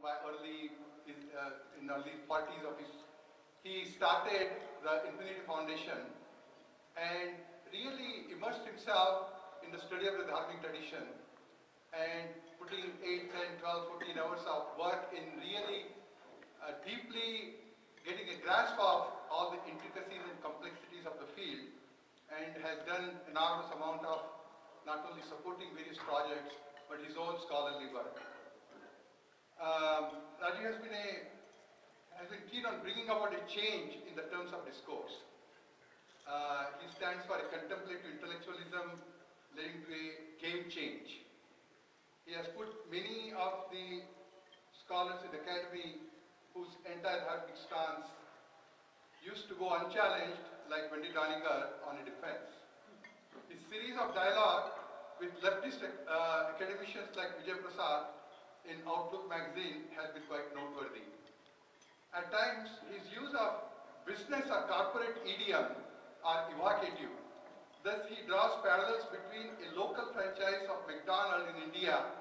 by in early 40s of his, he started the Infinity Foundation and really immersed himself in the study of the Dharmic tradition and putting 8, 10, 12, 14 hours of work in really deeply getting a grasp of all the intricacies and complexities of the field, and has done enormous amount of not only supporting various projects but his own scholarly work. Rajiv has been keen on bringing about a change in the terms of discourse. He stands for a contemplative intellectualism leading to a game change. He has put many of the scholars in the academy whose entire Dharmic stance used to go unchallenged, like Wendy Doniger, on a defense. His series of dialogue with leftist academicians like Vijay Prasad in Outlook magazine has been quite noteworthy. At times, his use of business or corporate idiom are evocative. Thus, he draws parallels between a local franchise of McDonald's in India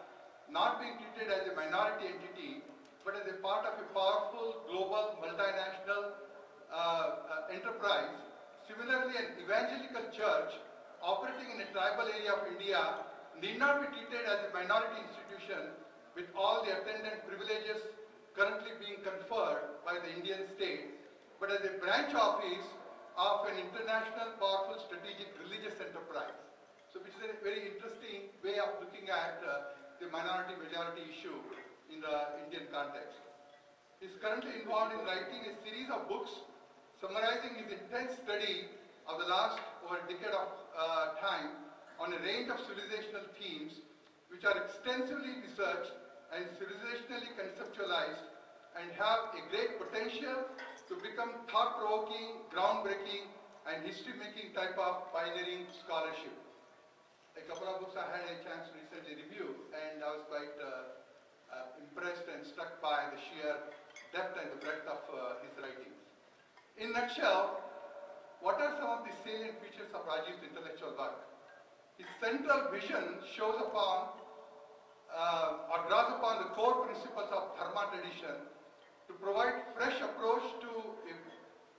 not being treated as a minority entity, but as a part of a powerful global multinational enterprise. Similarly, an evangelical church operating in a tribal area of India need not be treated as a minority institution with all the attendant privileges currently being conferred by the Indian state, but as a branch office of an international powerful strategic religious enterprise. So which is a very interesting way of looking at the minority-majority issue in the Indian context. He is currently involved in writing a series of books summarizing his intense study of the last over a decade of time on a range of civilizational themes which are extensively researched and civilizationally conceptualized and have a great potential to become thought-provoking, groundbreaking, and history-making type of pioneering scholarship. A couple of books I had a chance to recently review, and I was quite impressed and struck by the sheer depth and the breadth of his writings. In a nutshell, what are some of the salient features of Rajiv's intellectual work? His central vision shows upon or draws upon the core principles of Dharma tradition to provide fresh approach to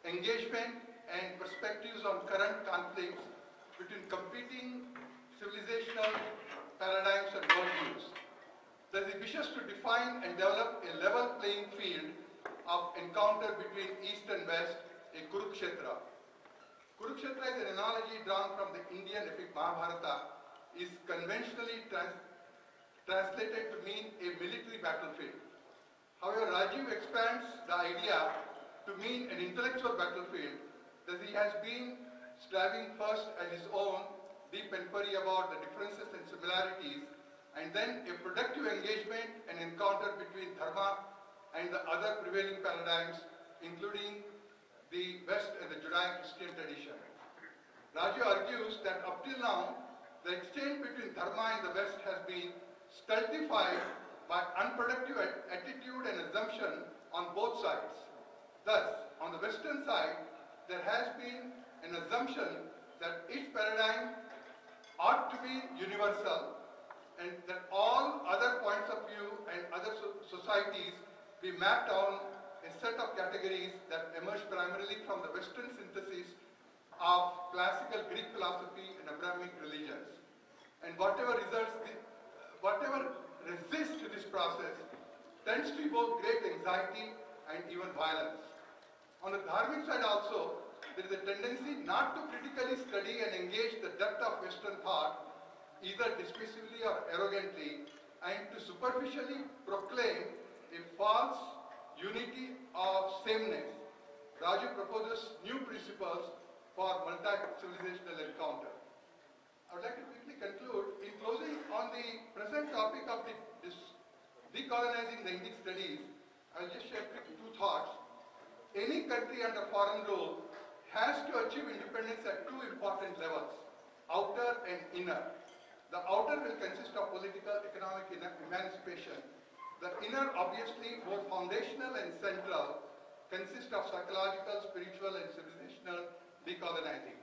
engagement and perspectives on current conflicts between competing civilizational paradigms and worldviews. Thus, he wishes to define and develop a level playing field of encounter between East and West, a Kurukshetra. Kurukshetra is an analogy drawn from the Indian epic Mahabharata, is conventionally translated to mean a military battlefield. However, Rajiv expands the idea to mean an intellectual battlefield, that he has been striving first at his own deep inquiry about the differences and similarities, and then a productive engagement and encounter between Dharma and the other prevailing paradigms, including the West and the Judeo-Christian tradition. Rajiv argues that up till now, the exchange between Dharma and the West has been stultified by unproductive attitude and assumption on both sides. Thus, on the Western side, there has been an assumption that each paradigm ought to be universal and that all other points of view and other societies be mapped on a set of categories that emerge primarily from the Western synthesis of classical Greek philosophy and Abrahamic religions. And whatever resists to this process tends to evoke great anxiety and even violence. On the Dharmic side also, there is a tendency not to critically study and engage the depth of Western thought, either dismissively or arrogantly, and to superficially proclaim a false unity of sameness. Rajiv proposes new principles for multi-civilizational encounter. I would like to quickly conclude. In closing on the present topic of decolonizing the Indic studies, I will just share two thoughts. Any country under foreign rule has to achieve independence at two important levels, outer and inner. The outer will consist of political, economic emancipation. The inner, obviously more foundational and central, consists of psychological, spiritual and civilizational decolonizing.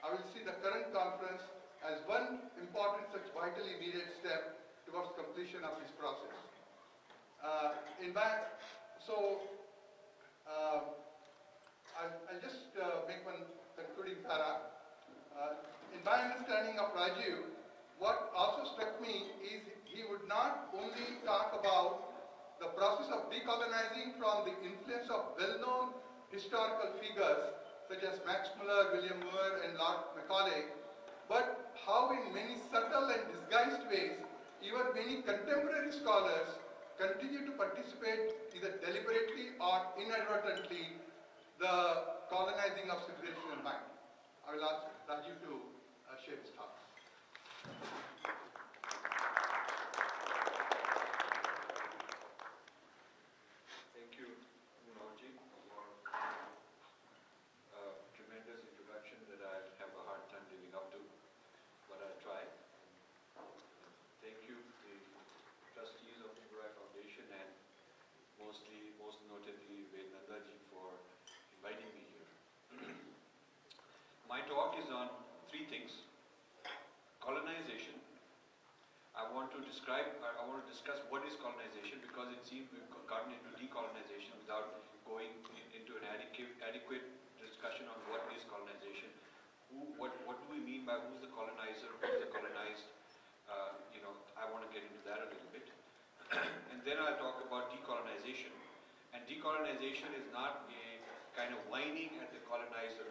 I will see the current conference as one important such vitally needed step towards completion of this process. in my, so I'll just make one concluding para. In my understanding of Rajiv, what also struck me is he would not only talk about the process of decolonizing from the influence of well-known historical figures such as Max Muller, William Moore and Lord Macaulay, but how in many subtle and disguised ways, even many contemporary scholars continue to participate either deliberately or inadvertently the colonizing of civilization and mind. I will ask Rajiv to share his thoughts. Thank you, Rajiv, for a tremendous introduction that I have a hard time living up to, but I'll try. Thank you, the trustees of Uberoi Foundation, and most notably, Nandaji, for inviting me here. My talk is on three things: colonization. I want to discuss what is colonization, because it seems we've gotten into decolonization without going into an adequate discussion on what is colonization. What do we mean by who's the colonizer, who's the colonized? I want to get into that a little bit. And then I'll talk about decolonization. And decolonization is not a kind of whining at the colonizer,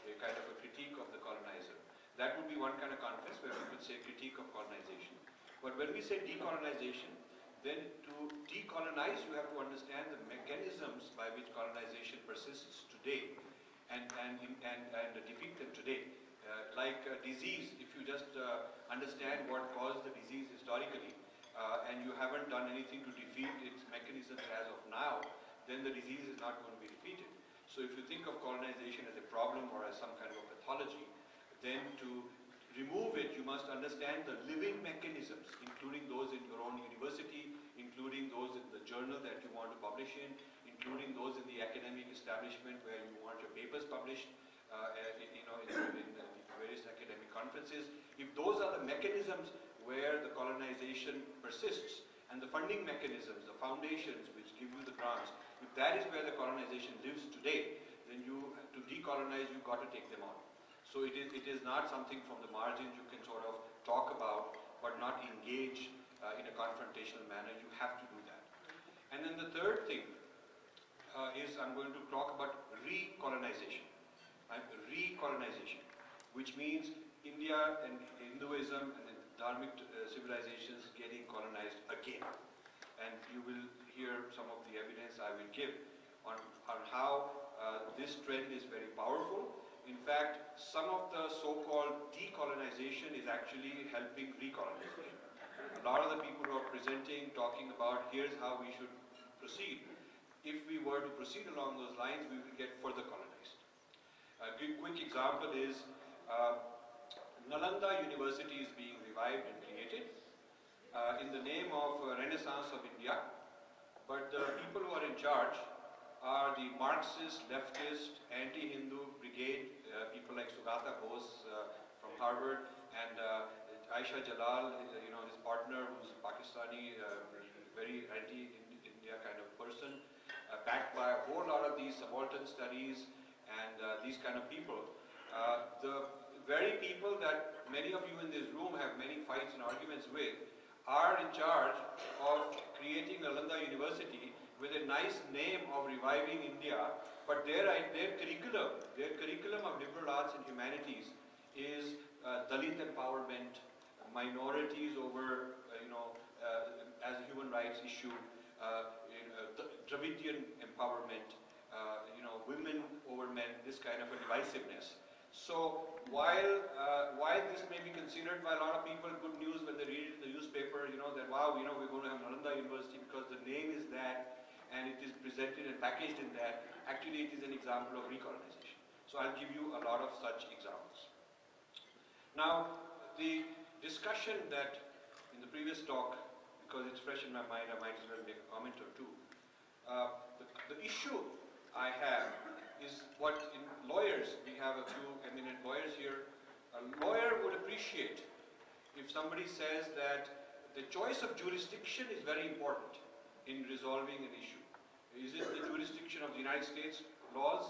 a kind of a critique of the colonizer. That would be one kind of conference where we could say critique of colonization. But when we say decolonization, then to decolonize you have to understand the mechanisms by which colonization persists today and defeat them today. Like disease, if you just understand what caused the disease historically and you haven't done anything to defeat its mechanisms as of now, then the disease is not going to be defeated. So if you think of colonization as a problem or as some kind of a pathology, then to remove it, you must understand the living mechanisms, including those in your own university, including those in the journal that you want to publish in, including those in the academic establishment where you want your papers published, in various academic conferences. If those are the mechanisms where the colonization persists, and the funding mechanisms, the foundations which give you the grants, if that is where the colonization lives today, then to decolonize, you've got to take them on. So it is not something from the margins you can sort of talk about, but not engage in a confrontational manner. You have to do that. And then the third thing is I'm going to talk about recolonization. Recolonization, which means India and Hinduism and the Dharmic civilizations getting colonized again. And you will hear some of the evidence I will give on how this trend is very powerful. In fact, some of the so-called decolonization is actually helping recolonization. A lot of the people who are presenting, talking about here's how we should proceed. If we were to proceed along those lines, we will get further colonized. A quick example is Nalanda University is being revived and created in the name of Renaissance of India, but the people who are in charge are the Marxist, leftist, anti-Hindu brigade, people like Sugata Bose from Harvard, and Aisha Jalal, his partner, who's a Pakistani, very anti-India kind of person, backed by a whole lot of these subaltern studies and these kind of people. The very people that many of you in this room have many fights and arguments with are in charge of creating Nalanda University with a nice name of reviving India, but their curriculum of liberal arts and humanities is Dalit empowerment, minorities over, as a human rights issue, Dravidian empowerment, women over men, this kind of a divisiveness. So while this may be considered by a lot of people good news when they read it in the newspaper, that wow, we're going to have Nalanda University because the name is that and it is presented and packaged in that, actually it is an example of recolonization. So I'll give you a lot of such examples. Now, the discussion that in the previous talk, because it's fresh in my mind, I might as well make a comment or two. The issue I have is what in lawyers, we have a few eminent lawyers here. A lawyer would appreciate if somebody says that the choice of jurisdiction is very important in resolving an issue? Is it the jurisdiction of the United States laws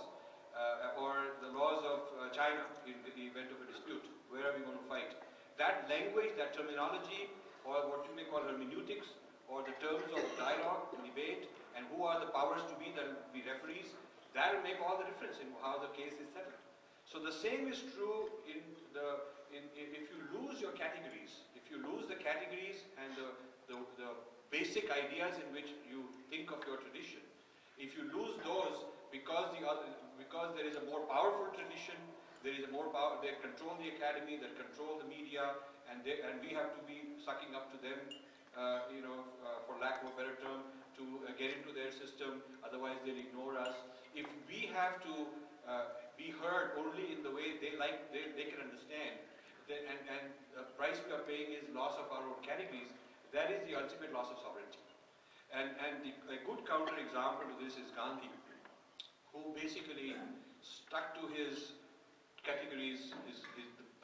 or the laws of China in the event of a dispute? Where are we going to fight? That language, that terminology, or what you may call hermeneutics, or the terms of dialogue, debate, and who are the powers to be that will be referees, that will make all the difference in how the case is settled. So the same is true if you lose your categories, if you lose the categories and the basic ideas in which you think of your tradition, if you lose those because there is a more powerful tradition, there is a more power, they control the academy, they control the media, and we have to be sucking up to them, for lack of a better term, to get into their system, otherwise they'll ignore us. If we have to be heard only in the way they can understand, and the price we are paying is loss of our own categories, that is the ultimate loss of sovereignty. And a good counter example to this is Gandhi, who basically stuck to his categories,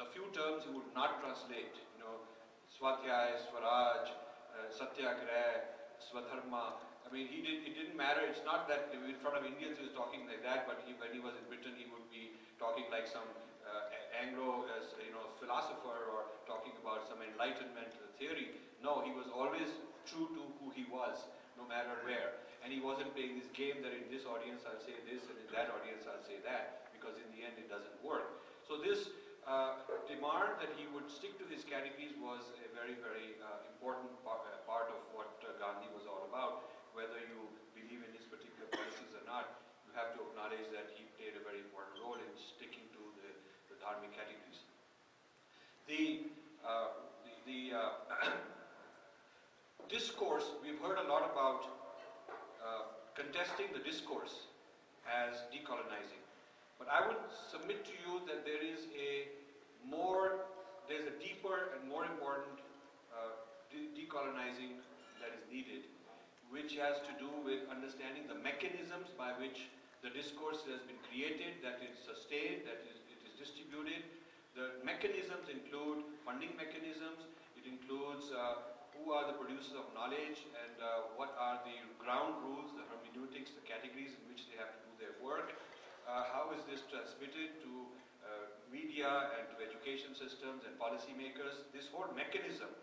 a few terms he would not translate, Swadhyay, Swaraj, Satyagrah, Swadharma. I mean, it didn't matter. It's not that in front of Indians he was talking like that, but when he was in Britain, he would be talking like some Anglo, philosopher, or talking about some Enlightenment theory. No, he was always true to who he was, no matter where. And he wasn't playing this game that in this audience I'll say this, and in that audience I'll say that, because in the end it doesn't work. So this demand that he would stick to his categories was a very, very important part of what Gandhi was all about. Whether you believe in his particular policies or not, you have to acknowledge that he played a very important role in sticking to the dharmic categories. The discourse, we've heard a lot about contesting the discourse as decolonizing. But I would submit to you that there's a deeper and more important decolonizing that is needed, which has to do with understanding the mechanisms by which the discourse has been created, that is sustained, that it is distributed. The mechanisms include funding mechanisms, it includes who are the producers of knowledge, and what are the ground rules, the hermeneutics, the categories in which they have to do their work. How is this transmitted to media and to education systems and policymakers? This whole mechanism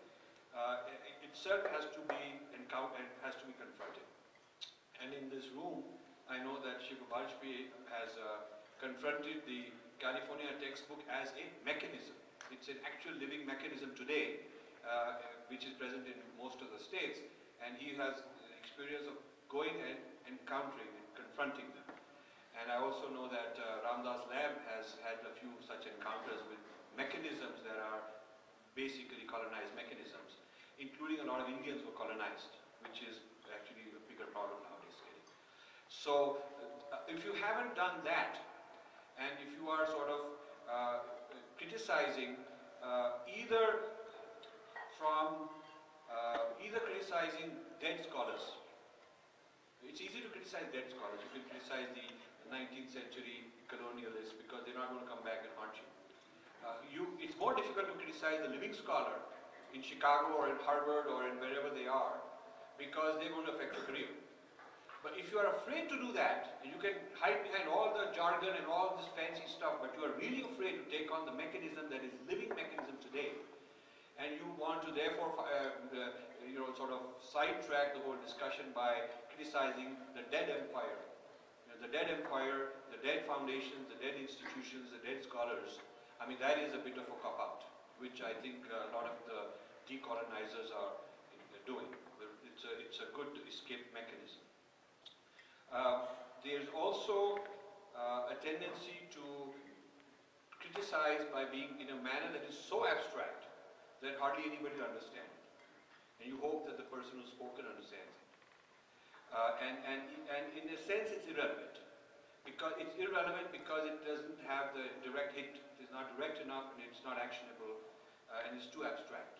itself has to be encountered, has to be confronted. And in this room, I know that Shiva Bajpayee has confronted the California textbook as a mechanism. It's an actual living mechanism today, which is present in most of the states, and he has experience of going and encountering and confronting them. And I also know that Ramdas Lab has had a few such encounters with mechanisms that are basically colonized mechanisms, including a lot of Indians who were colonized, which is actually a bigger problem nowadays. So if you haven't done that, and if you are sort of criticizing either criticizing dead scholars. It's easy to criticize dead scholars. You can criticize the 19th century colonialists because they're not going to come back and haunt you. It's more difficult to criticize the living scholar in Chicago or in Harvard or in wherever they are, because they're going to affect your career. But if you are afraid to do that, and you can hide behind all the jargon and all this fancy stuff, but you are really afraid to take on the mechanism that is living mechanism today, and you want to therefore sort of sidetrack the whole discussion by criticizing the dead empire. The dead empire, the dead foundations, the dead institutions, the dead scholars. I mean, that is a bit of a cop-out, which I think a lot of the decolonizers are doing. It's a good escape mechanism. There's also a tendency to criticize by being in a manner that is so abstract that hardly anybody will understand it. And you hope that the person who's spoken understands it. And in a sense it's irrelevant. It's irrelevant because it doesn't have the direct hit. It is not direct enough, and it's not actionable, and it's too abstract.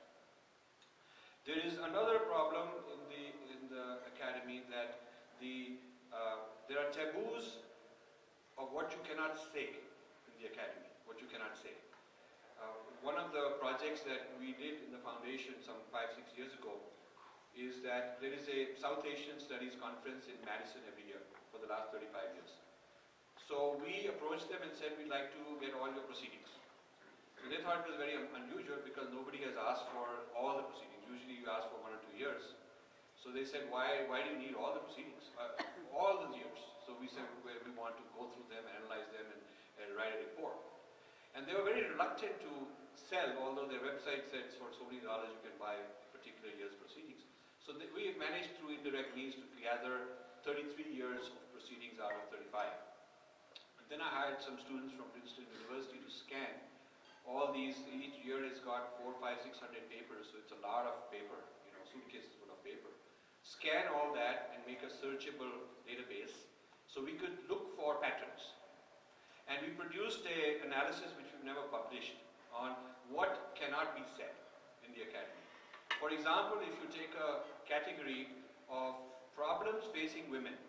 There is another problem in the academy, that there are taboos of what you cannot say in the academy, what you cannot say. One of the projects that we did in the foundation some 5-6 years ago is that there is a South Asian Studies Conference in Madison every year for the last 35 years. So we approached them and said, we'd like to get all your proceedings. So they thought it was very unusual because nobody has asked for all the proceedings. Usually you ask for 1 or 2 years. So they said, why do you need all the proceedings? All the years. So we said, well, we want to go through them, analyze them, and write a report. And they were very reluctant to sell, although their website said for so many dollars you can buy a particular year's proceedings. So we managed through indirect means to gather 33 years of proceedings out of 35. And then I hired some students from Princeton University to scan all these. Each year has got 400, 500, 600 papers, so it's a lot of paper, suitcases full of paper. Scan all that and make a searchable database so we could look for patterns. And we produced an analysis which we've never published on what cannot be said in the academy. For example, if you take a category of problems facing women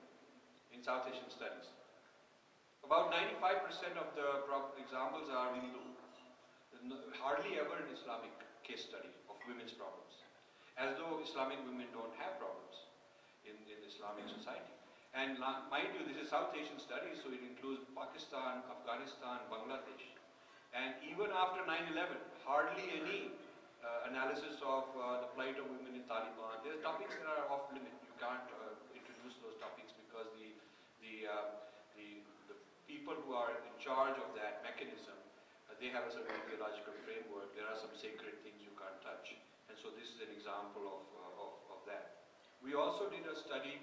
in South Asian studies, about 95% of the examples are Hindu. Hardly ever an Islamic case study of women's problems, as though Islamic women don't have problems in Islamic society. And mind you, this is South Asian studies, so it includes Pakistan, Afghanistan, Bangladesh. And even after 9/11, hardly any analysis of the plight of women in Taliban. There are topics that are off limit. You can't introduce those topics because the people who are in charge of that mechanism, they have a certain ideological framework. There are some sacred things you can't touch. And so this is an example of that. We also did a study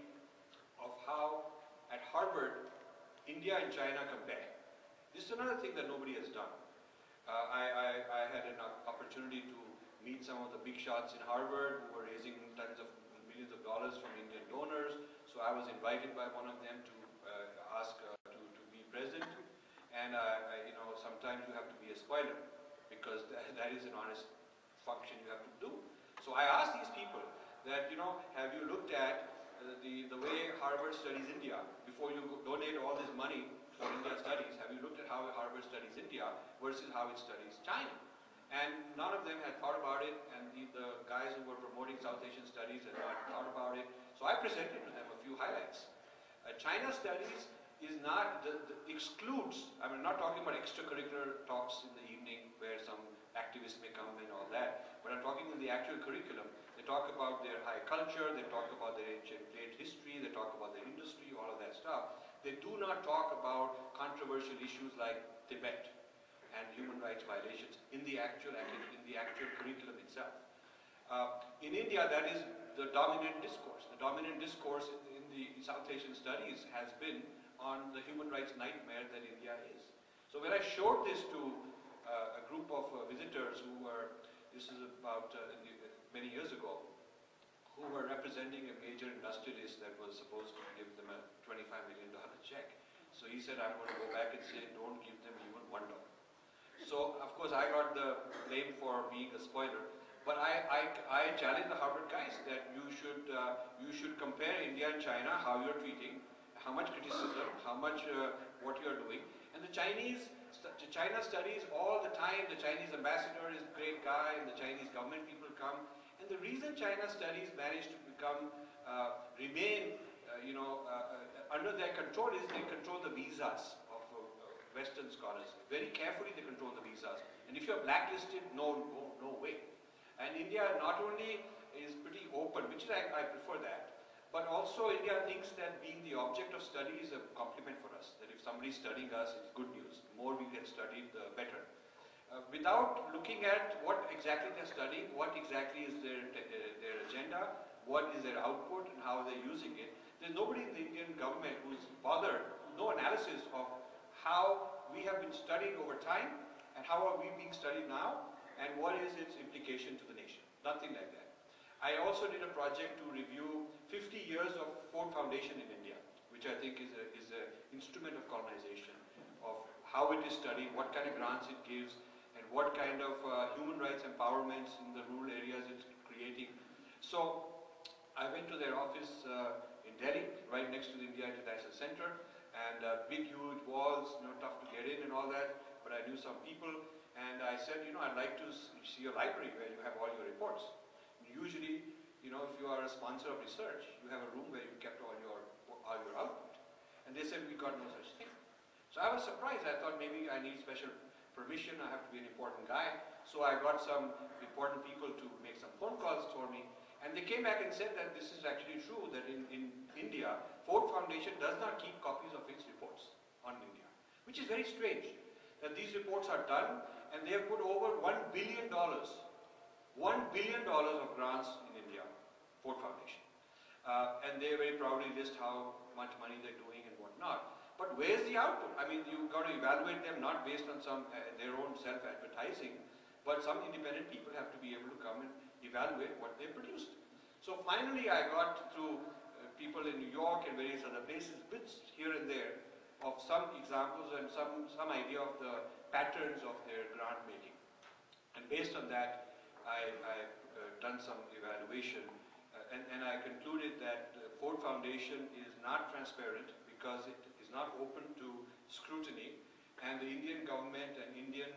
of how at Harvard, India and China compare. This is another thing that nobody has done. I had an opportunity to meet some of the big shots in Harvard who were raising tons of millions of dollars from Indian donors. So I was invited by one of them to ask to be present. And sometimes you have to be a spoiler because that is an honest function you have to do. So I asked these people that, have you looked at the way Harvard studies India before you donate all this money for India studies? Have you looked at how Harvard studies India versus how it studies China? And none of them had thought about it, and the guys who were promoting South Asian studies had not thought about it. So I presented to them a few highlights. China studies is not, excludes, I'm not talking about extracurricular talks in the evening where some activists may come and all that, but I'm talking in the actual curriculum. They talk about their high culture, they talk about their ancient plate history, they talk about their industry, all of that stuff. They do not talk about controversial issues like Tibet and human rights violations in the actual curriculum itself. In India, that is the dominant discourse. The dominant discourse in the South Asian studies has been on the human rights nightmare that India is. So when I showed this to a group of visitors who were, this is about many years ago, who were representing a major industrialist that was supposed to give them a $25 million check. So he said, I'm going to go back and say, don't give them even $1. So of course I got the blame for being a spoiler. But I challenge the Harvard guys that you should compare India and China, how you're treating, how much criticism, how much what you're doing. And the China studies all the time. The Chinese ambassador is a great guy, and the Chinese government people come. And the reason China studies managed to remain under their control is they control the visas of Western scholars. Very carefully they control the visas. And if you're blacklisted, no way. And India not only is pretty open, which I prefer that, but also India thinks that being the object of study is a compliment for us. That if somebody's studying us, it's good news. The more we get studied, the better. Without looking at what exactly they're studying, what exactly is their agenda, what is their output, and how they're using it, there's nobody in the Indian government who's bothered, no analysis of how we have been studied over time, and how are we being studied now, and what is its implication to the nation. Nothing like that. I also did a project to review 50 years of Ford Foundation in India, which I think is an instrument of colonization, of how it is studied, what kind of grants it gives, and what kind of human rights empowerments in the rural areas it's creating. So I went to their office in Delhi, right next to the India International Center, and big, huge walls, tough to get in and all that, but I knew some people, and I said, I'd like to see a library where you have all your reports. Usually, you know, if you are a sponsor of research, you have a room where you kept all your output. And they said, we got no such thing. So I was surprised. I thought maybe I need special permission. I have to be an important guy. So I got some important people to make some phone calls for me. And they came back and said that this is actually true, that in India, Ford Foundation does not keep copies of its reports on India, which is very strange, that these reports are done and they have put over $1 billion of grants in India, Ford Foundation. And they very proudly list how much money they're doing and whatnot. But where's the output? I mean, you've got to evaluate them not based on some their own self-advertising, but some independent people have to be able to come and evaluate what they produced. So finally I got through people in New York and various other places, bits here and there of some examples and some idea of the patterns of their grant making. And based on that, I've done some evaluation and I concluded that Ford Foundation is not transparent because it is not open to scrutiny, and the Indian government and Indian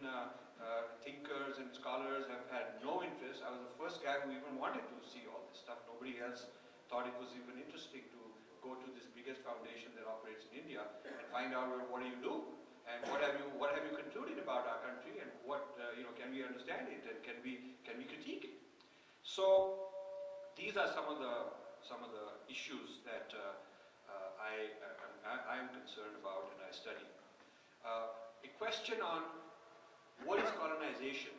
thinkers and scholars have had no interest. I was the first guy who even wanted to see all this stuff. Nobody else thought it was even interesting to go to this biggest foundation that operates in India and find out, well, what do you do, and what have you concluded about our country, and what can we understand it, and can we critique it? So these are some of the issues that I am concerned about and I study. A question on what is colonization?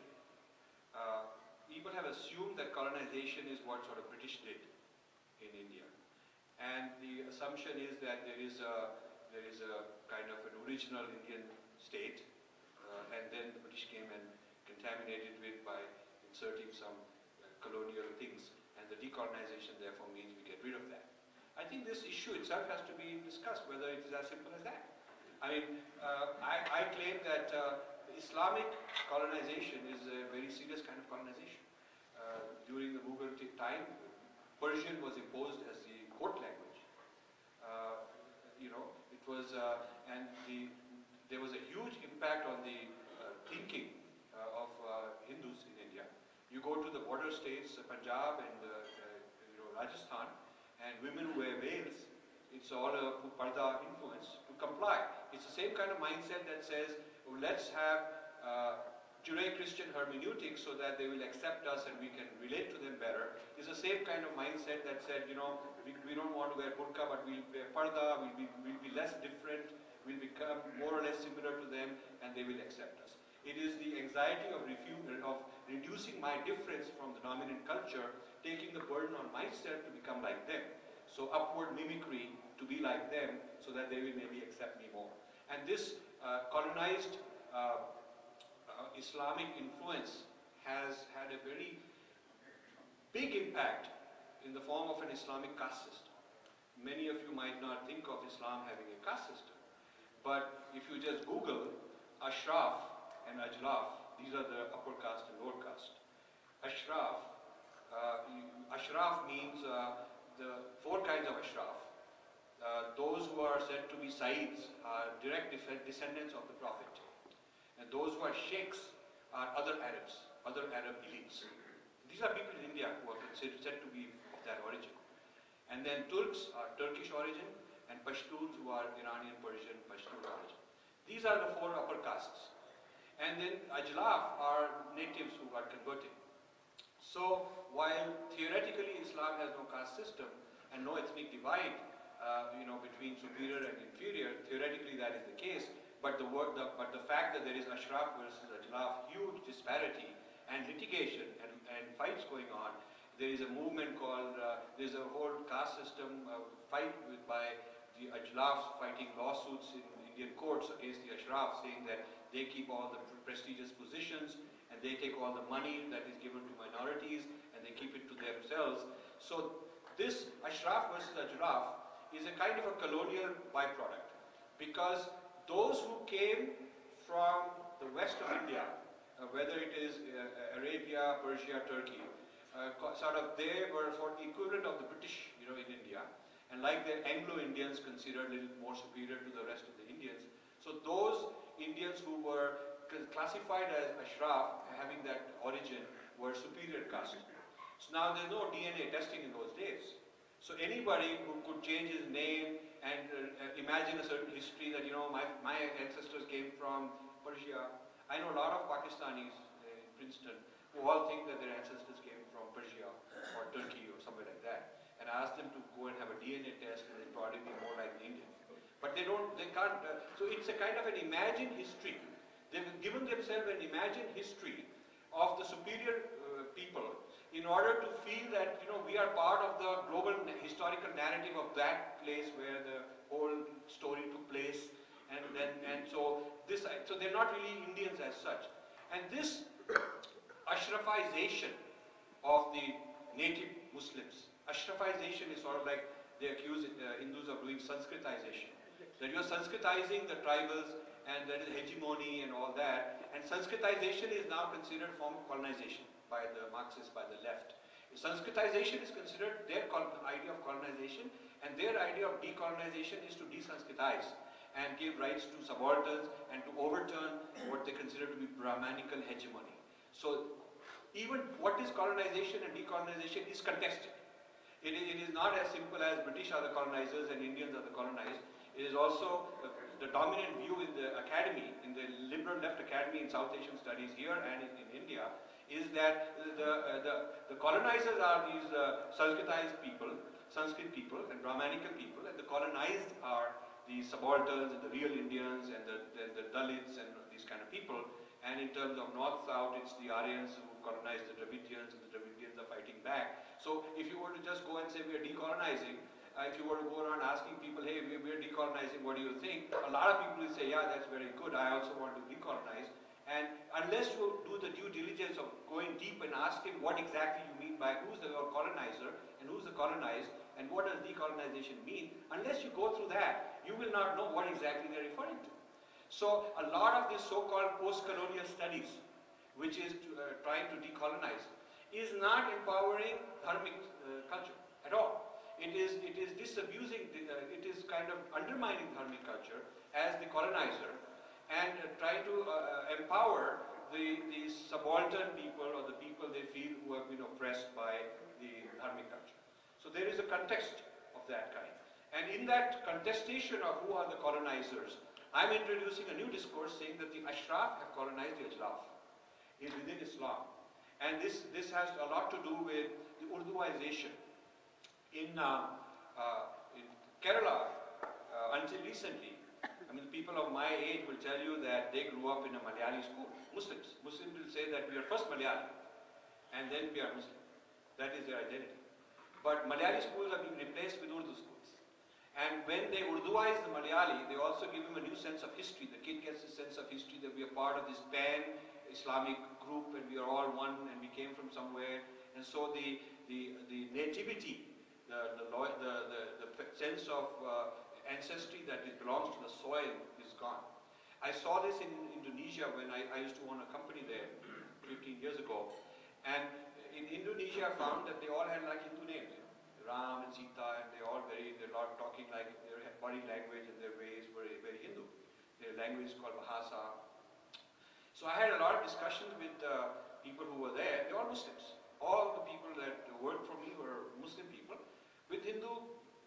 People have assumed that colonization is what sort of British did in India, and the assumption is that there is a kind of an original Indian state, and then the British came and contaminated it by inserting some colonial things, and the decolonization therefore means we get rid of that. I think this issue itself has to be discussed, whether it is as simple as that. I mean, I claim that Islamic colonization is a very serious kind of colonization. During the Mughal time, Persian was imposed as the court language. It was, there was a huge impact on the thinking of Hindus in India. You go to the border states, Punjab and Rajasthan, and women who wear veils, it's all a parda influence to comply. It's the same kind of mindset that says, oh, let's have Judeo-Christian hermeneutics so that they will accept us and we can relate to them better. It's the same kind of mindset that said, we don't want to wear burqa, but we'll wear parda, we'll be less different, we'll become more or less similar to them, and they will accept us. It is the anxiety of reducing my difference from the dominant culture, taking the burden on myself to become like them. So upward mimicry to be like them so that they will maybe accept me more. And this colonized Islamic influence has had a very big impact in the form of an Islamic caste system. Many of you might not think of Islam having a caste system, but if you just Google Ashraf and Ajlaf, these are the upper caste and lower caste. Ashraf means the four kinds of Ashraf. Those who are said to be Saids are direct descendants of the Prophet. And those who are Sheikhs are other Arabs, other Arab elites. These are people in India who are said to be of that origin. And then Turks are Turkish origin, and Pashtuns who are Iranian, Persian, Pashtun origin. These are the four upper castes. And then Ajlaf are natives who are converted. So while theoretically Islam has no caste system and no ethnic divide, between superior and inferior, theoretically that is the case. But the fact that there is Ashraf versus Ajlaf, huge disparity and litigation and fights going on. There is a movement called, there's a whole caste system fight by the Ajlafs fighting lawsuits in Indian courts against the Ashraf, saying that they keep all the prestigious positions and they take all the money that is given to minorities and they keep it to themselves. So this Ashraf versus Ajlaf is a kind of a colonial byproduct, because those who came from the west of India, whether it is Arabia, Persia, Turkey, they were sort of equivalent of the British, in India, and like the Anglo-Indians considered a little more superior to the rest of the Indians. So those Indians who were classified as Ashraf, having that origin, were superior caste. So now there's no DNA testing in those days. So anybody who could change his name and imagine a certain history that, my ancestors came from Persia. I know a lot of Pakistanis in Princeton who all think that their ancestors came from Persia or Turkey or somewhere like that. And I asked them to go and have a DNA test and they'd probably be more like an Indian. But they can't, so it's a kind of an imagined history. They've given themselves an imagined history of the superior people in order to feel that, we are part of the global historical narrative of that place where the whole story took place. So they're not really Indians as such. And this Ashrafization of the native Muslims, Ashrafization is sort of like they accuse Hindus of doing Sanskritization. That you're Sanskritizing the tribals and there is hegemony and all that. And Sanskritization is now considered a form of colonization by the Marxists, by the left. Sanskritization is considered their idea of colonization, and their idea of decolonization is to desanskritize and give rights to subalterns and to overturn what they consider to be Brahmanical hegemony. So even what is colonization and decolonization is contested. It is not as simple as British are the colonizers and Indians are the colonized. It is also the dominant view in the academy, in the liberal left academy in South Asian studies here and in India, is that the colonizers are these Sanskritized people, Sanskrit people and Brahmanical people, and the colonized are the subalterns and the real Indians and the Dalits and these kind of people. And in terms of North-South, it's the Aryans who colonized the Dravidians, and the Dravidians are fighting back. So if you were to just go and say we are decolonizing, if you were to go around asking people, hey, we are decolonizing, what do you think? A lot of people will say, yeah, that's very good, I also want to decolonize. And unless you do the due diligence of going deep and asking what exactly you mean by who's the colonizer and who's the colonized and what does decolonization mean, unless you go through that, you will not know what exactly they're referring to. So a lot of this so-called post-colonial studies, which is trying to decolonize, is not empowering dharmic culture at all. It is disabusing, it is kind of undermining dharmic culture as the colonizer and trying to empower the subaltern people or the people they feel who have been oppressed by the dharmic culture. So there is a context of that kind. And in that contestation of who are the colonizers, I'm introducing a new discourse saying that the Ashraf have colonized the Ajlaf within Islam. And this has a lot to do with the Urduization. In Kerala, until recently, I mean, people of my age will tell you that they grew up in a Malayali school. Muslims will say that we are first Malayali and then we are Muslim. That is their identity. But Malayali schools are being replaced with Urdu schools. And when they Urduize the Malayali, they also give him a new sense of history. The kid gets a sense of history that we are part of this pan-Islamic group and we are all one and we came from somewhere. And so the nativity, the sense of ancestry that belongs to the soil is gone. I saw this in Indonesia when I used to own a company there 15 years ago. And in Indonesia I found that they all had like Hindu names. Ram and Sita, and they're all talking like their body language and their ways were very Hindu. Their language is called Bahasa. So I had a lot of discussions with people who were there. They're all Muslims. All the people that worked for me were Muslim people with Hindu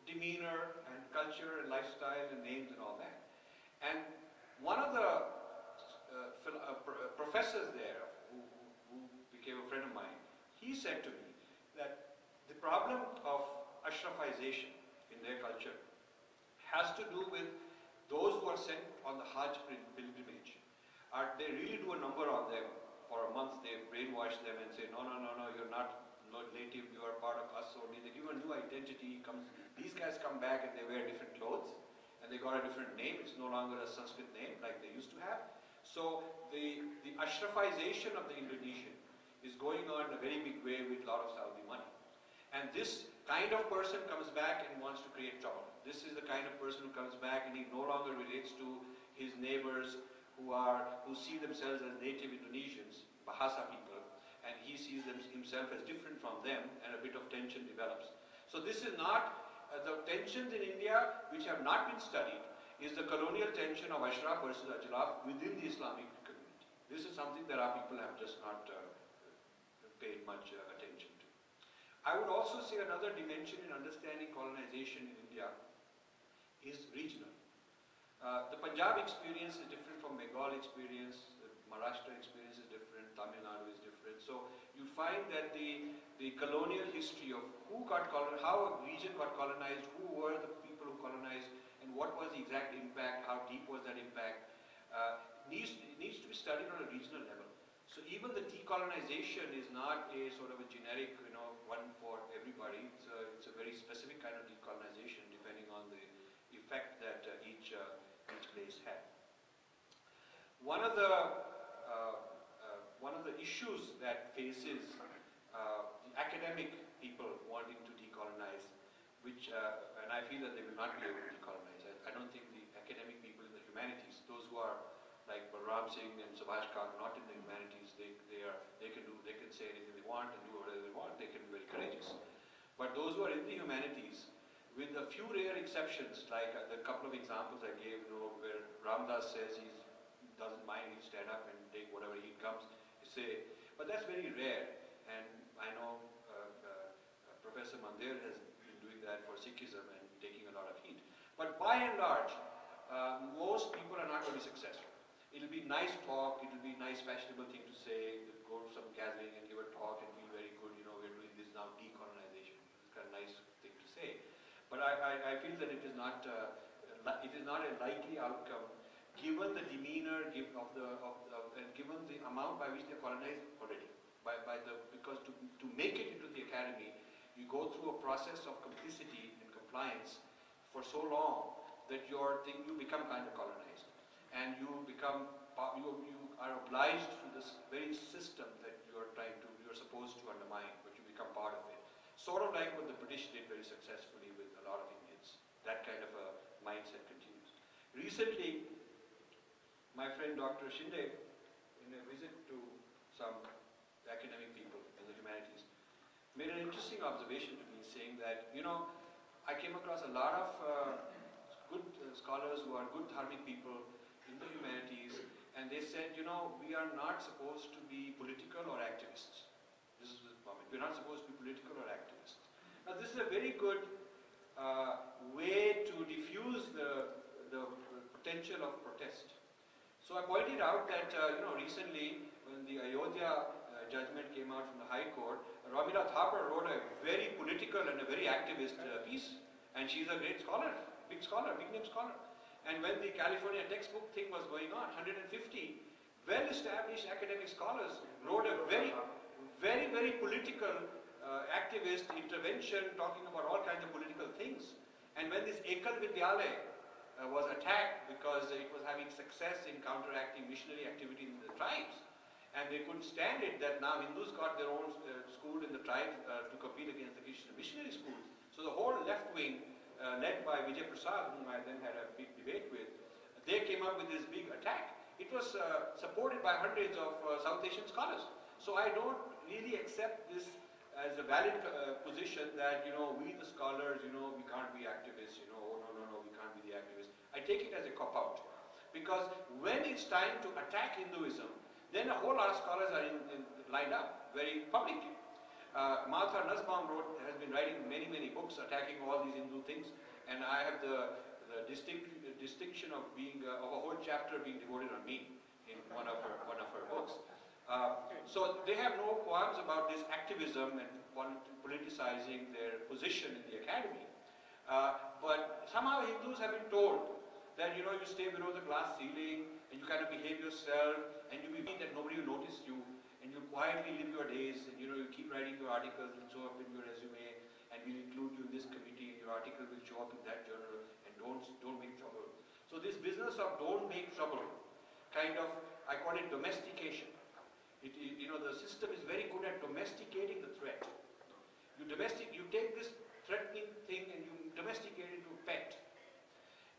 demeanor and culture and lifestyle and names and all that. And one of the professors there who became a friend of mine, he said to me that the problem of Ashrafization in their culture has to do with those who are sent on the Hajj pilgrimage. They really do a number on them. For a month they brainwash them and say, no, you're not native, you are part of us only. They give a new identity. These guys come back and they wear different clothes and they got a different name. It's no longer a Sanskrit name like they used to have. So the Ashrafization of the Indonesian is going on in a very big way with a lot of Saudi money. And this kind of person comes back and wants to create trouble. This is the kind of person who comes back and he no longer relates to his neighbors who see themselves as native Indonesians, Bahasa people, and he sees himself as different from them, and a bit of tension develops. So this is not, the tensions in India which have not been studied is the colonial tension of Ashraf versus Ajlaf within the Islamic community. This is something that our people have just not paid much attention to. I would also say another dimension in understanding colonization in India is regional. The Punjab experience is different from Bengal experience, the Maharashtra experience is different, Tamil Nadu is different. So you find that the colonial history of how a region got colonized, who were the people who colonized, and what was the exact impact, how deep was that impact, needs to be studied on a regional level. So even the decolonization is not a sort of a generic, one for everybody. It's a very specific kind of decolonization depending on the effect that each place had. One of the issues that faces the academic people wanting to decolonize, which and I feel that they will not be able to decolonize. I don't think the academic people in the humanities, those who are like Balram Singh and Subhash Kak, not in the humanities, they can say anything they want and do whatever they want. They can be very courageous. But those who are in the humanities, with a few rare exceptions, like the couple of examples I gave, where Ramdas says he doesn't mind, he'll stand up and take whatever he comes, but that's very rare. And I know Professor Mandir has been doing that for Sikhism and taking a lot of heat. But by and large, most people are not going to be successful. It'll be nice talk, it'll be nice fashionable thing to say, go to some gathering and give a talk and feel very good, we're doing this now, decolonization. It's kind of nice thing to say. But I feel that it is not a likely outcome given the demeanor and given the amount by which they colonized already. Because to make it into the academy, you go through a process of complicity and compliance for so long that you become kind of colonized, and you are obliged to this very system that you're supposed to undermine, but you become part of it. Sort of like what the British did very successfully with a lot of Indians. That kind of a mindset continues. Recently, my friend Dr. Shinde, in a visit to some academic people in the humanities, made an interesting observation to me, saying that, I came across a lot of good scholars who are good dharmic people in the humanities, and they said, we are not supposed to be political or activists. This is the comment. We're not supposed to be political or activists. Now, this is a very good way to diffuse the potential of protest. So I pointed out that, recently, when the Ayodhya judgment came out from the High Court, Ramila Thapar wrote a very political and a very activist piece. And she's a great scholar, big name scholar. And when the California textbook thing was going on, 150 well-established academic scholars wrote a very, very, very political activist intervention talking about all kinds of political things. And when this Ekal Vidyalaya was attacked because it was having success in counteracting missionary activity in the tribes, and they couldn't stand it that now Hindus got their own school in the tribes to compete against the Christian missionary schools. So the whole left wing, led by Vijay Prasad, whom I then had a big debate with, they came up with this big attack. It was supported by hundreds of South Asian scholars. So I don't really accept this as a valid position that, we the scholars, we can't be activists, oh no, we can't be the activists. I take it as a cop-out. Because when it's time to attack Hinduism, then a whole lot of scholars are lined up very publicly. Malhotra has been writing many, many books attacking all these Hindu things, and I have the distinction of of a whole chapter being devoted on me in one of her books. So they have no qualms about this activism and politicizing their position in the academy. But somehow Hindus have been told that you stay below the glass ceiling and you kind of behave yourself and you believe that nobody will notice you and you quietly live your days and you keep writing your articles and show up in your resume and we'll include you in this committee and your article will show up in that journal and don't make trouble. So this business of don't make trouble, kind of, I call it domestication. The system is very good at domesticating the threat. You take this threatening thing and you domesticate it into a pet.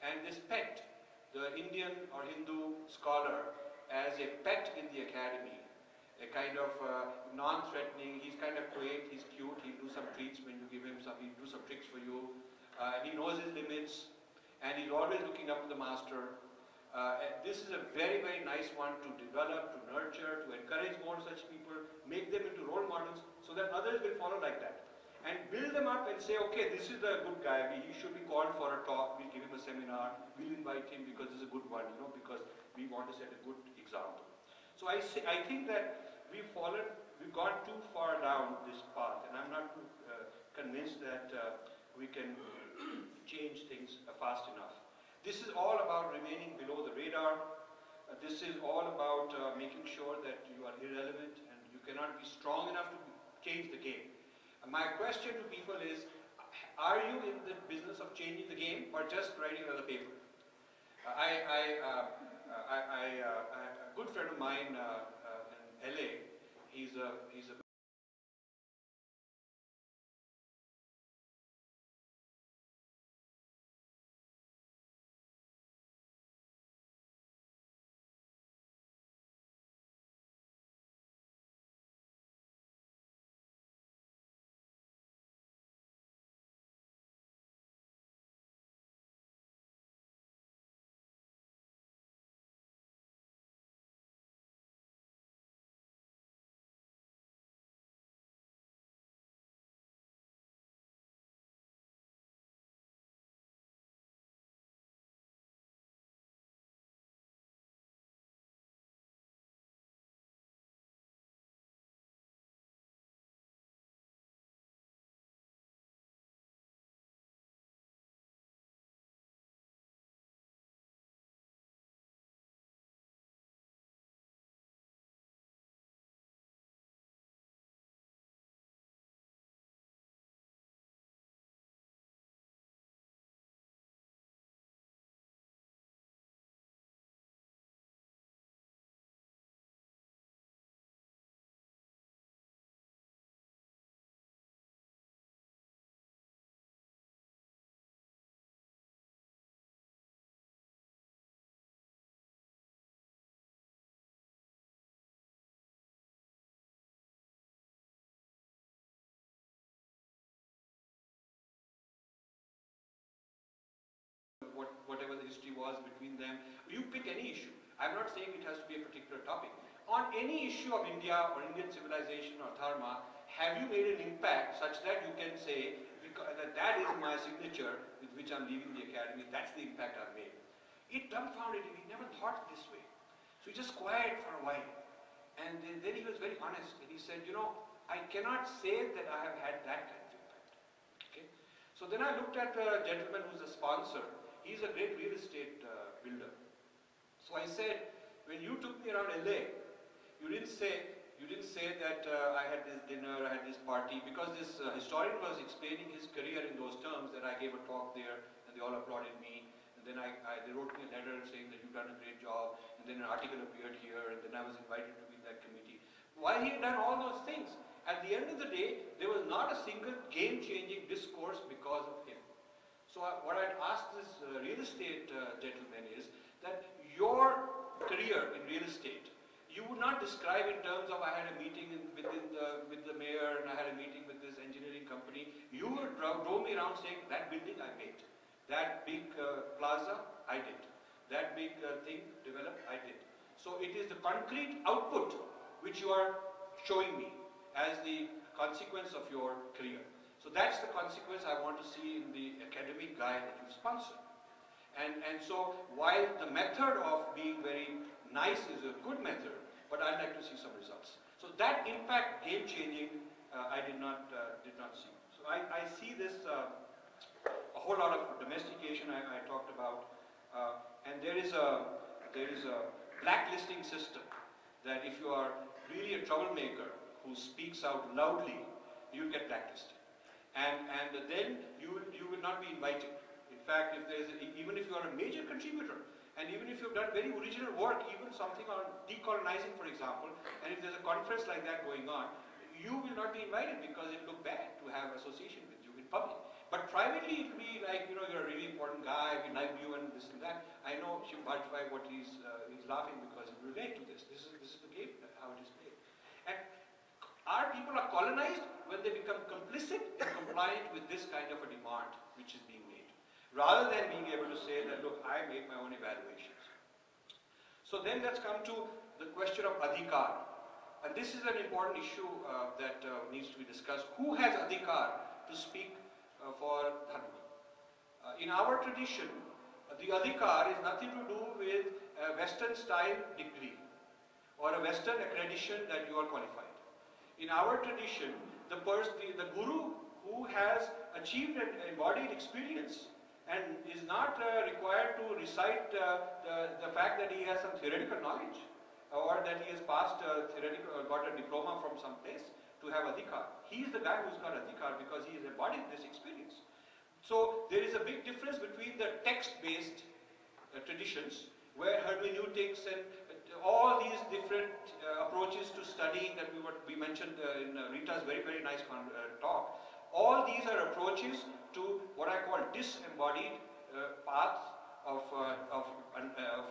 And this pet, the Indian or Hindu scholar, as a pet in the academy, a kind of non-threatening, he's kind of quaint, he's cute, he'll do some treats when you give him some, he'll do some tricks for you, he knows his limits, and he's always looking up to the master. This is a very, very nice one to develop, to nurture, to encourage more such people, make them into role models so that others will follow like that. and build them up and say, okay, this is the good guy, he should be called for a talk, we'll give him a seminar, we'll invite him because he's a good one, you know, because we want to set a good example. So I think that we've gone too far down this path, and I'm not convinced that we can change things fast enough. This is all about remaining below the radar. This is all about making sure that you are irrelevant and you cannot be strong enough to change the game. My question to people is, are you in the business of changing the game or just writing another paper? A good friend of mine in LA, he's a whatever the history was between them. You pick any issue. I'm not saying it has to be a particular topic. On any issue of India or Indian civilization or dharma, have you made an impact such that you can say that is my signature with which I'm leaving the academy, that's the impact I've made. It dumbfounded him. He never thought this way. So he just quiet for a while. And then he was very honest. And he said, you know, I cannot say that I have had that kind of impact. Okay? So then I looked at the gentleman who's a sponsor. He's a great real estate builder. So I said, when you took me around LA, you didn't say that I had this dinner, I had this party, because this historian was explaining his career in those terms, that I gave a talk there and they all applauded me. And then they wrote me a letter saying that you've done a great job, and then an article appeared here, and then I was invited to be in that committee. While he had done all those things, at the end of the day, there was not a single game-changing discourse because of him. So what I'd ask this real estate gentleman is that your career in real estate, you would not describe in terms of I had a meeting with the mayor and I had a meeting with this engineering company. You would drove me around saying that building I made, that big plaza I did, that big thing developed I did. So it is the concrete output which you are showing me as the consequence of your career. So that's the consequence I want to see in the academic guy that you've sponsored. And so while the method of being very nice is a good method, but I'd like to see some results. So that impact, game-changing, I did not see. So I see this a whole lot of domestication I talked about, and there is a blacklisting system that if you are really a troublemaker who speaks out loudly, you'll get blacklisted. And then you will not be invited. In fact, even if you are a major contributor, and even if you've done very original work, even something on decolonizing, for example, and if there's a conference like that going on, you will not be invited because it will look bad to have association with you in public. But privately, it will be like, you know, you're a really important guy, we like you and this and that. I know Shiv Bhajpai, what he's laughing because he relate to this. This is the game, how it is played. And our people are colonized when they become complicit and compliant with this kind of a demand which is being made, rather than being able to say that, look, I made my own evaluations. So then let's come to the question of adhikar. And this is an important issue that needs to be discussed. Who has adhikar to speak for dharma. In our tradition, the adhikar is nothing to do with a Western style degree or a Western accreditation that you are qualified. In our tradition, the guru who has achieved an embodied experience and is not required to recite the fact that he has some theoretical knowledge or that he has passed got a diploma from some place to have adhikar. He is the guy who's got adhikar because he has embodied this experience. So there is a big difference between the text-based traditions where hermeneutics and all these different approaches to studying that we mentioned in Rita's very, very nice talk. All these are approaches to what I call disembodied path of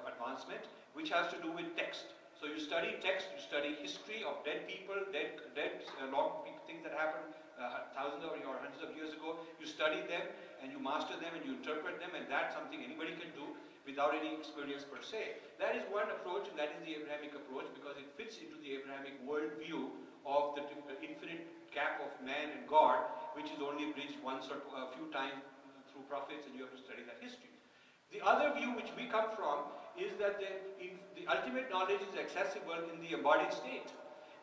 advancement, which has to do with text. So you study text, you study history of dead people, dead long things that happened thousands or hundreds of years ago. You study them and you master them and you interpret them, and that's something anybody can do without any experience per se. That is one approach, and that is the Abrahamic approach, because it fits into the Abrahamic worldview of the infinite gap of man and God, which is only bridged once or a few times through prophets, and you have to study that history. The other view which we come from is that the ultimate knowledge is accessible in the embodied state.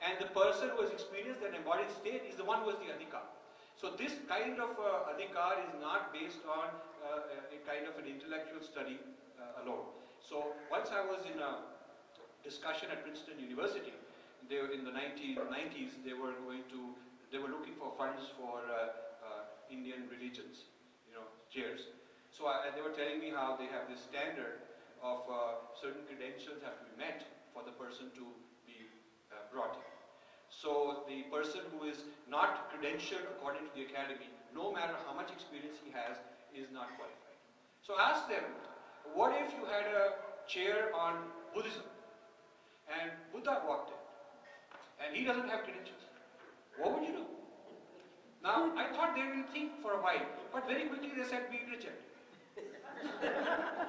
And the person who has experienced an embodied state is the one who has the adhikar. So this kind of adhikar is not based on a kind of an intellectual study alone. So once I was in a discussion at Princeton University, they were in the 1990s, they were looking for funds for Indian religions, chairs. So they were telling me how they have this standard of certain credentials have to be met for the person to be brought in. So the person who is not credentialed according to the academy, no matter how much experience he has, is not qualified. So ask them, what if you had a chair on Buddhism and Buddha walked in and he doesn't have credentials? What would you do? Now, I thought they will think for a while, but very quickly they said, be rejected.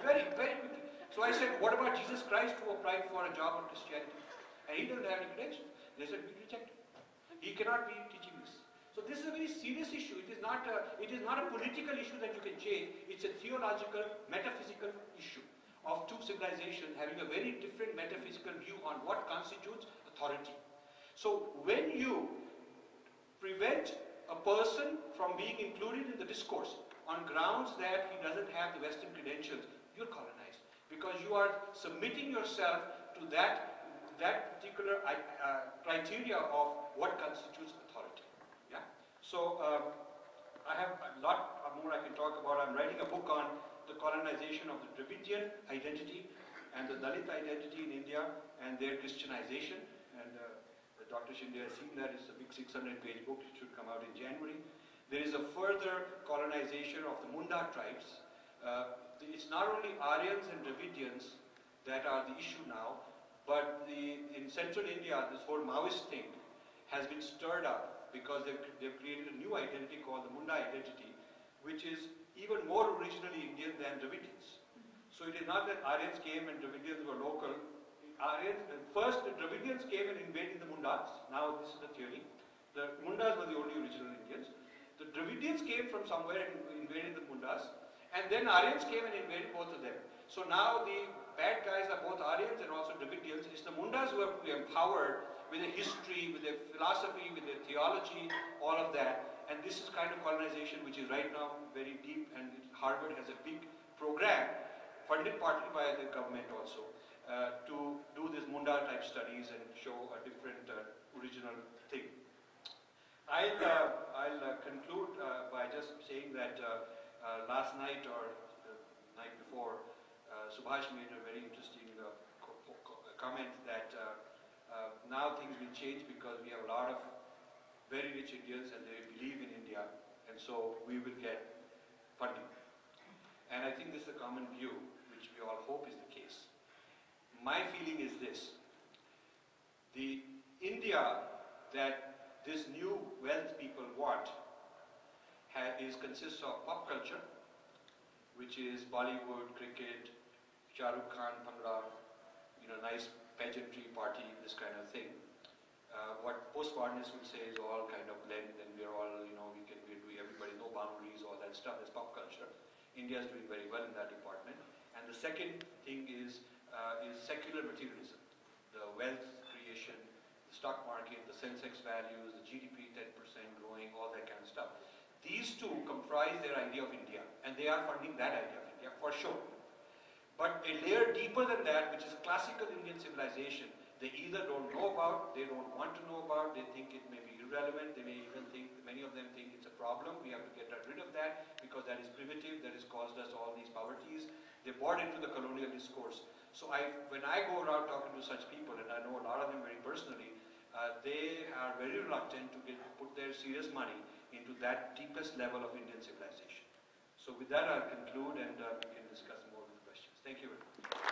Very, very quickly. So I said, what about Jesus Christ who applied for a job in Christianity? And he doesn't have any credentials. They said, be rejected. He cannot be teaching this. So this is a very serious issue. It is not a political issue that you can change. It's a theological, metaphysical issue of two civilizations having a very different metaphysical view on what constitutes authority. So when you prevent a person from being included in the discourse on grounds that he doesn't have the Western credentials, you're colonized. Because you are submitting yourself to that particular criteria of what constitutes authority. Yeah. So I have a lot more I can talk about. I'm writing a book on the colonization of the Dravidian identity and the Dalit identity in India and their Christianization. And Dr. Shinde has seen that. It's a big 600-page book. It should come out in January. There is a further colonization of the Munda tribes. It's not only Aryans and Dravidians that are the issue now, but in central India, this whole Maoist thing has been stirred up because they've created a new identity called the Munda identity, which is even more originally Indian than Dravidians. So it is not that Aryans came and Dravidians were local. First the Dravidians came and invaded the Mundas. Now this is the theory. The Mundas were the only original Indians. The Dravidians came from somewhere and invaded the Mundas. And then Aryans came and invaded both of them. So now the bad guys are both Aryans and also Dravidians. It's the Mundas who have to be empowered with their history, with their philosophy, with their theology, all of that. And this is kind of colonization which is right now very deep, and Harvard has a big program, funded partly by the government also, to do this Munda type studies and show a different original thing. I'll conclude by just saying that last night or the night before, Subhash made a very interesting comment that now things will change because we have a lot of very rich Indians and they believe in India, and so we will get funding. And I think this is a common view, which we all hope is the case. My feeling is this: the India that this new wealth people want consists of pop culture, which is Bollywood, cricket, Shah Rukh Khan, Bhangra, nice pageantry party, this kind of thing. what postmodernists would say is all kind of blend, and we're all, everybody, no boundaries, all that stuff, is pop culture. India is doing very well in that department. And the second thing is secular materialism, the wealth creation, the stock market, the Sensex values, the GDP 10% growing, all that kind of stuff. These two comprise their idea of India, and they are funding that idea of India for sure. But a layer deeper than that, which is classical Indian civilization, they either don't know about, they don't want to know about, they think it may be irrelevant, they may even think, many of them think it's a problem, we have to get rid of that because that is primitive, that has caused us all these poverties. They bought into the colonial discourse. So when I go around talking to such people, and I know a lot of them very personally, they are very reluctant to put their serious money into that deepest level of Indian civilization. So with that I'll conclude, and we can discuss more with questions. Thank you very much.